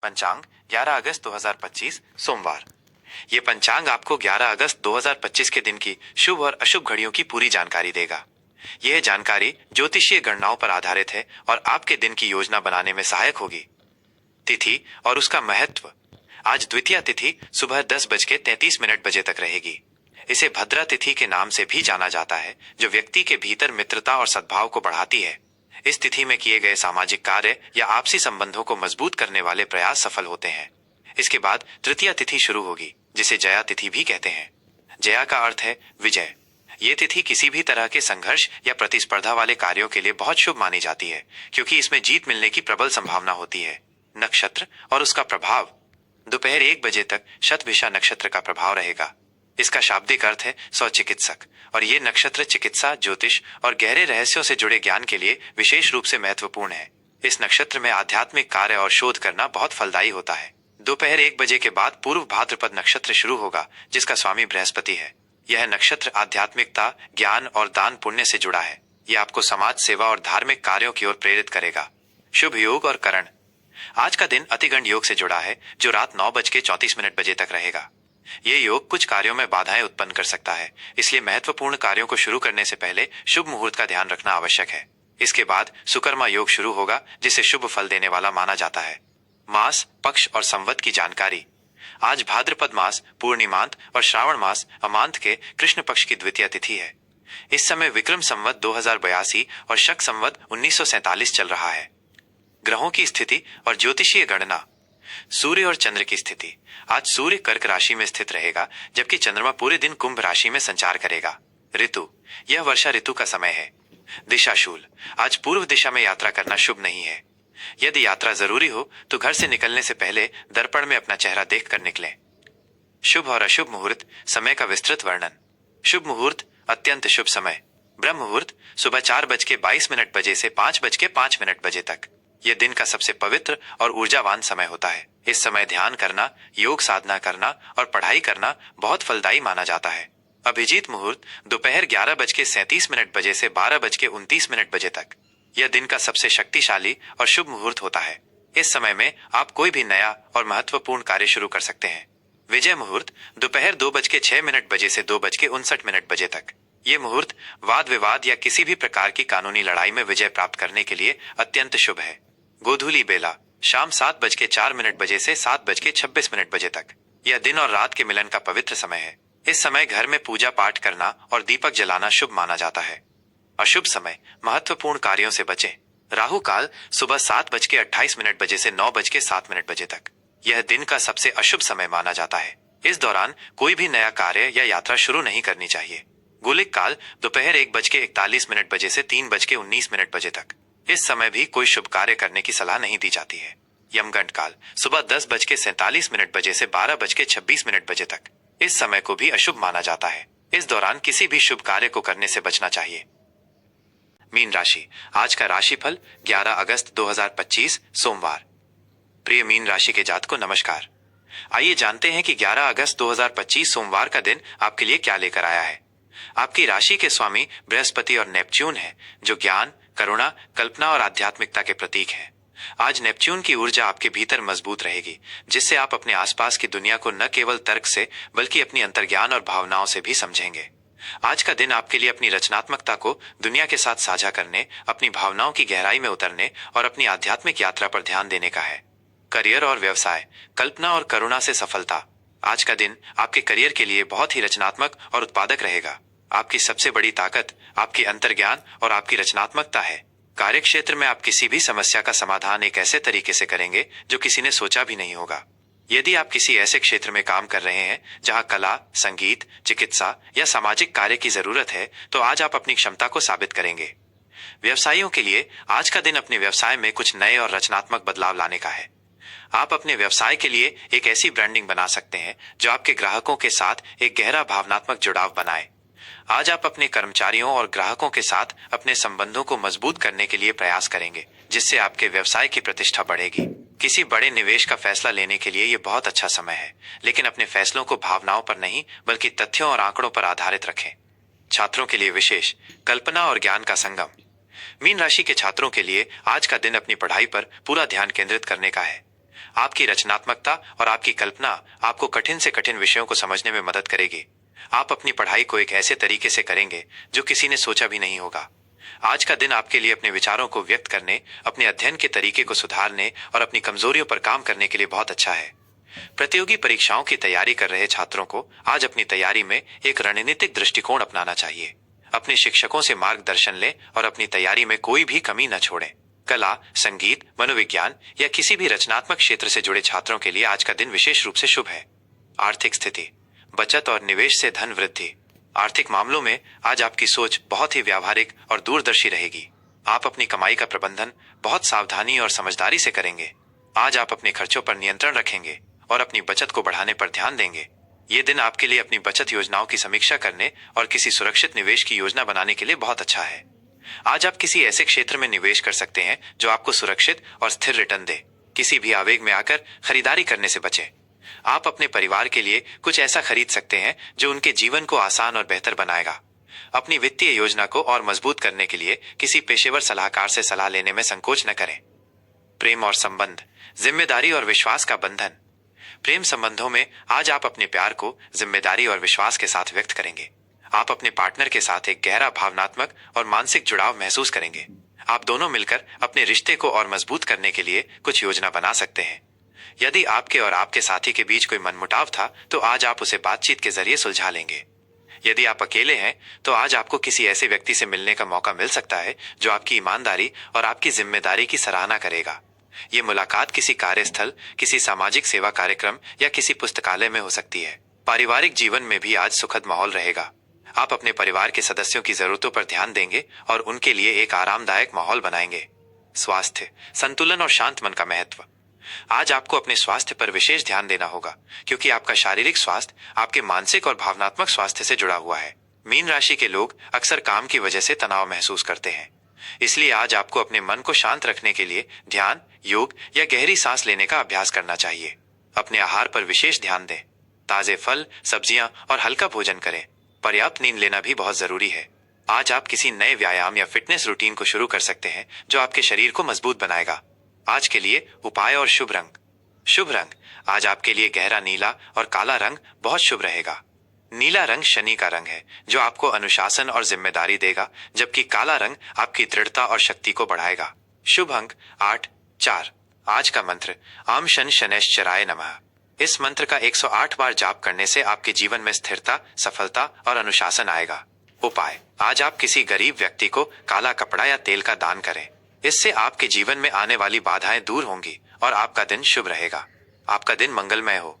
पंचांग 11 अगस्त 2025 सोमवार। ये पंचांग आपको 11 अगस्त 2025 के दिन की शुभ और अशुभ घड़ियों की पूरी जानकारी देगा। यह जानकारी ज्योतिषीय गणनाओं पर आधारित है और आपके दिन की योजना बनाने में सहायक होगी। तिथि और उसका महत्व। आज द्वितीया तिथि सुबह 10:33 बजे तक रहेगी। इसे भद्रा तिथि के नाम से भी जाना जाता है, जो व्यक्ति के भीतर मित्रता और सद्भाव को बढ़ाती है। इस तिथि में किए गए सामाजिक कार्य या आपसी संबंधों को मजबूत करने वाले प्रयास सफल होते हैं। इसके बाद तृतीया तिथि शुरू होगी, जिसे जया तिथि भी कहते हैं। जया का अर्थ है विजय। ये तिथि किसी भी तरह के संघर्ष या प्रतिस्पर्धा वाले कार्यों के लिए बहुत शुभ मानी जाती है, क्योंकि इसमें जीत मिलने की प्रबल संभावना होती है। नक्षत्र और उसका प्रभाव। दोपहर 1 बजे तक शतभिषा नक्षत्र का प्रभाव रहेगा। इसका शाब्दिक अर्थ है स्वचिकित्सक, और ये नक्षत्र चिकित्सा, ज्योतिष और गहरे रहस्यों से जुड़े ज्ञान के लिए विशेष रूप से महत्वपूर्ण है। इस नक्षत्र में आध्यात्मिक कार्य और शोध करना बहुत फलदायी होता है। दोपहर 1 बजे के बाद पूर्व भाद्रपद नक्षत्र शुरू होगा, जिसका स्वामी बृहस्पति है। यह नक्षत्र आध्यात्मिकता, ज्ञान और दान पुण्य से जुड़ा है। यह आपको समाज सेवा और धार्मिक कार्यों की ओर प्रेरित करेगा। शुभ योग और करण। आज का दिन अतिगंड योग से जुड़ा है, जो रात 9:34 बजे तक रहेगा। ये योग कुछ कार्यों में बाधाएं उत्पन्न कर सकता है, इसलिए महत्वपूर्ण कार्यों को शुरू करने से पहले शुभ मुहूर्त का ध्यान रखना आवश्यक है। इसके बाद सुकर्मा योग शुरू होगा, जिसे शुभ फल देने वाला माना जाता है। मास, पक्ष और संवत की जानकारी। आज भाद्रपद मास, पूर्णिमांत और श्रावण मास अमांत के कृष्ण पक्ष की द्वितीय तिथि है। इस समय विक्रम संवत 2082 और शक संवत 1947 चल रहा है। ग्रहों की स्थिति और ज्योतिषीय गणना। सूर्य और चंद्र की स्थिति। आज सूर्य कर्क राशि में स्थित रहेगा, जबकि चंद्रमा पूरे दिन कुंभ राशि में संचार करेगा। ऋतु, यह वर्षा ऋतु का समय है। दिशाशूल, आज पूर्व दिशा में यात्रा करना शुभ नहीं है। यदि यात्रा जरूरी हो तो घर से निकलने से पहले दर्पण में अपना चेहरा देखकर निकलें। शुभ और अशुभ मुहूर्त, समय का विस्तृत वर्णन। शुभ मुहूर्त, अत्यंत शुभ समय। ब्रह्म मुहूर्त सुबह 4:22 बजे से 5:05 बजे तक। यह दिन का सबसे पवित्र और ऊर्जावान समय होता है। इस समय ध्यान करना, योग साधना करना और पढ़ाई करना बहुत फलदायी माना जाता है। अभिजीत मुहूर्त दोपहर 11:37 बजे से 12:29 बजे तक। यह दिन का सबसे शक्तिशाली और शुभ मुहूर्त होता है। इस समय में आप कोई भी नया और महत्वपूर्ण कार्य शुरू कर सकते हैं। विजय मुहूर्त दोपहर 2:06 बजे से 2:59 बजे तक। ये मुहूर्त वाद विवाद या किसी भी प्रकार की कानूनी लड़ाई में विजय प्राप्त करने के लिए अत्यंत शुभ है। गोधूली बेला शाम 7:04 बजे से 7:26 बजे तक। यह दिन और रात के मिलन का पवित्र समय है। इस समय घर में पूजा पाठ करना और दीपक जलाना शुभ माना जाता है। अशुभ समय, महत्वपूर्ण कार्यों से बचें। राहु काल सुबह 7:28 बजे से 9:07 बजे तक। यह दिन का सबसे अशुभ समय माना जाता है। इस दौरान कोई भी नया कार्य या यात्रा शुरू नहीं करनी चाहिए। गुलिक काल दोपहर 1:41 बजे से 3:19 बजे तक। इस समय भी कोई शुभ कार्य करने की सलाह नहीं दी जाती है। यमगंड काल सुबह 10:47 बजे से 12:26 बजे तक। इस समय को भी अशुभ माना जाता है। इस दौरान किसी भी शुभ कार्य को करने से बचना चाहिए। मीन राशि, आज का राशिफल 11 अगस्त 2025 सोमवार। प्रिय मीन राशि के जातकों नमस्कार। आइए जानते हैं कि 11 अगस्त 2025 सोमवार का दिन आपके लिए क्या लेकर आया है। आपकी राशि के स्वामी बृहस्पति और नेपच्यून हैं, जो ज्ञान, करुणा, कल्पना और आध्यात्मिकता के प्रतीक हैं। आज नेपच्यून की ऊर्जा आपके भीतर मजबूत रहेगी, जिससे आप अपने आसपास की दुनिया को न केवल तर्क से बल्कि अपनी अंतर्ज्ञान और भावनाओं से भी समझेंगे। आज का दिन आपके लिए अपनी रचनात्मकता को दुनिया के साथ साझा करने, अपनी भावनाओं की गहराई में उतरने और अपनी आध्यात्मिक यात्रा पर ध्यान देने का है। करियर और व्यवसाय, कल्पना और करुणा से सफलता। आज का दिन आपके करियर के लिए बहुत ही रचनात्मक और उत्पादक रहेगा। आपकी सबसे बड़ी ताकत आपकी अंतर्ज्ञान और आपकी रचनात्मकता है। कार्य क्षेत्र में आप किसी भी समस्या का समाधान एक ऐसे तरीके से करेंगे जो किसी ने सोचा भी नहीं होगा। यदि आप किसी ऐसे क्षेत्र में काम कर रहे हैं जहां कला, संगीत, चिकित्सा या सामाजिक कार्य की जरूरत है, तो आज आप अपनी क्षमता को साबित करेंगे। व्यवसायियों के लिए आज का दिन अपने व्यवसाय में कुछ नए और रचनात्मक बदलाव लाने का है। आप अपने व्यवसाय के लिए एक ऐसी ब्रांडिंग बना सकते हैं जो आपके ग्राहकों के साथ एक गहरा भावनात्मक जुड़ाव बनाए। आज आप अपने कर्मचारियों और ग्राहकों के साथ अपने संबंधों को मजबूत करने के लिए प्रयास करेंगे, जिससे आपके व्यवसाय की प्रतिष्ठा बढ़ेगी। किसी बड़े निवेश का फैसला लेने के लिए ये बहुत अच्छा समय है, लेकिन अपने फैसलों को भावनाओं पर नहीं बल्कि तथ्यों और आंकड़ों पर आधारित रखें। छात्रों के लिए विशेष, कल्पना और ज्ञान का संगम। मीन राशि के छात्रों के लिए आज का दिन अपनी पढ़ाई पर पूरा ध्यान केंद्रित करने का है। आपकी रचनात्मकता और आपकी कल्पना आपको कठिन से कठिन विषयों को समझने में मदद करेगी। आप अपनी पढ़ाई को एक ऐसे तरीके से करेंगे जो किसी ने सोचा भी नहीं होगा। आज का दिन आपके लिए अपने विचारों को व्यक्त करने, अपने अध्ययन के तरीके को सुधारने और अपनी कमजोरियों पर काम करने के लिए बहुत अच्छा है। प्रतियोगी परीक्षाओं की तैयारी कर रहे छात्रों को आज अपनी तैयारी में एक रणनीतिक दृष्टिकोण अपनाना चाहिए। अपने शिक्षकों से मार्गदर्शन लें और अपनी तैयारी में कोई भी कमी न छोड़ें। कला, संगीत, मनोविज्ञान या किसी भी रचनात्मक क्षेत्र से जुड़े छात्रों के लिए आज का दिन विशेष रूप से शुभ है। आर्थिक स्थिति, बचत और निवेश से धन वृद्धि। आर्थिक मामलों में आज आपकी सोच बहुत ही व्यावहारिक और दूरदर्शी रहेगी। आप अपनी कमाई का प्रबंधन बहुत सावधानी और समझदारी से करेंगे। आज आप अपने खर्चों पर नियंत्रण रखेंगे और अपनी बचत को बढ़ाने पर ध्यान देंगे। ये दिन आपके लिए अपनी बचत योजनाओं की समीक्षा करने और किसी सुरक्षित निवेश की योजना बनाने के लिए बहुत अच्छा है। आज आप किसी ऐसे क्षेत्र में निवेश कर सकते हैं जो आपको सुरक्षित और स्थिर रिटर्न दे। किसी भी आवेग में आकर खरीदारी करने से बचें। आप अपने परिवार के लिए कुछ ऐसा खरीद सकते हैं जो उनके जीवन को आसान और बेहतर बनाएगा। अपनी वित्तीय योजना को और मजबूत करने के लिए किसी पेशेवर सलाहकार से सलाह लेने में संकोच न करें। प्रेम और संबंध, जिम्मेदारी और विश्वास का बंधन। प्रेम संबंधों में आज आप अपने प्यार को जिम्मेदारी और विश्वास के साथ व्यक्त करेंगे। आप अपने पार्टनर के साथ एक गहरा भावनात्मक और मानसिक जुड़ाव महसूस करेंगे। आप दोनों मिलकर अपने रिश्ते को और मजबूत करने के लिए कुछ योजना बना सकते हैं। यदि आपके और आपके साथी के बीच कोई मनमुटाव था तो आज आप उसे बातचीत के जरिए सुलझा लेंगे। यदि आप अकेले हैं तो आज आपको किसी ऐसे व्यक्ति से मिलने का मौका मिल सकता है जो आपकी ईमानदारी और आपकी जिम्मेदारी की सराहना करेगा। ये मुलाकात किसी कार्यस्थल, किसी सामाजिक सेवा कार्यक्रम या किसी पुस्तकालय में हो सकती है। पारिवारिक जीवन में भी आज सुखद माहौल रहेगा। आप अपने परिवार के सदस्यों की जरूरतों पर ध्यान देंगे और उनके लिए एक आरामदायक माहौल बनाएंगे। स्वास्थ्य, संतुलन और शांत मन का महत्व। आज आपको अपने स्वास्थ्य पर विशेष ध्यान देना होगा क्योंकि आपका शारीरिक स्वास्थ्य आपके मानसिक और भावनात्मक स्वास्थ्य से जुड़ा हुआ है। मीन राशि के लोग अक्सर काम की वजह से तनाव महसूस करते हैं, इसलिए आज आपको अपने मन को शांत रखने के लिए ध्यान, योग या गहरी सांस लेने का अभ्यास करना चाहिए। अपने आहार पर विशेष ध्यान दें। ताजे फल, सब्जियां और हल्का भोजन करें। पर्याप्त नींद लेना भी बहुत जरूरी है। आज आप किसी नए व्यायाम या फिटनेस रूटीन को शुरू कर सकते हैं जो आपके शरीर को मजबूत बनाएगा। आज के लिए उपाय और शुभ रंग। शुभ रंग, आज आपके लिए गहरा नीला और काला रंग बहुत शुभ रहेगा। नीला रंग शनि का रंग है जो आपको अनुशासन और जिम्मेदारी देगा, जबकि काला रंग आपकी दृढ़ता और शक्ति को बढ़ाएगा। शुभ अंक 8, 4। आज का मंत्र आम शन शनैश्चराय नमः। इस मंत्र का 108 बार जाप करने से आपके जीवन में स्थिरता, सफलता और अनुशासन आएगा। उपाय, आज आप किसी गरीब व्यक्ति को काला कपड़ा या तेल का दान करें। इससे आपके जीवन में आने वाली बाधाएं दूर होंगी और आपका दिन शुभ रहेगा। आपका दिन मंगलमय हो।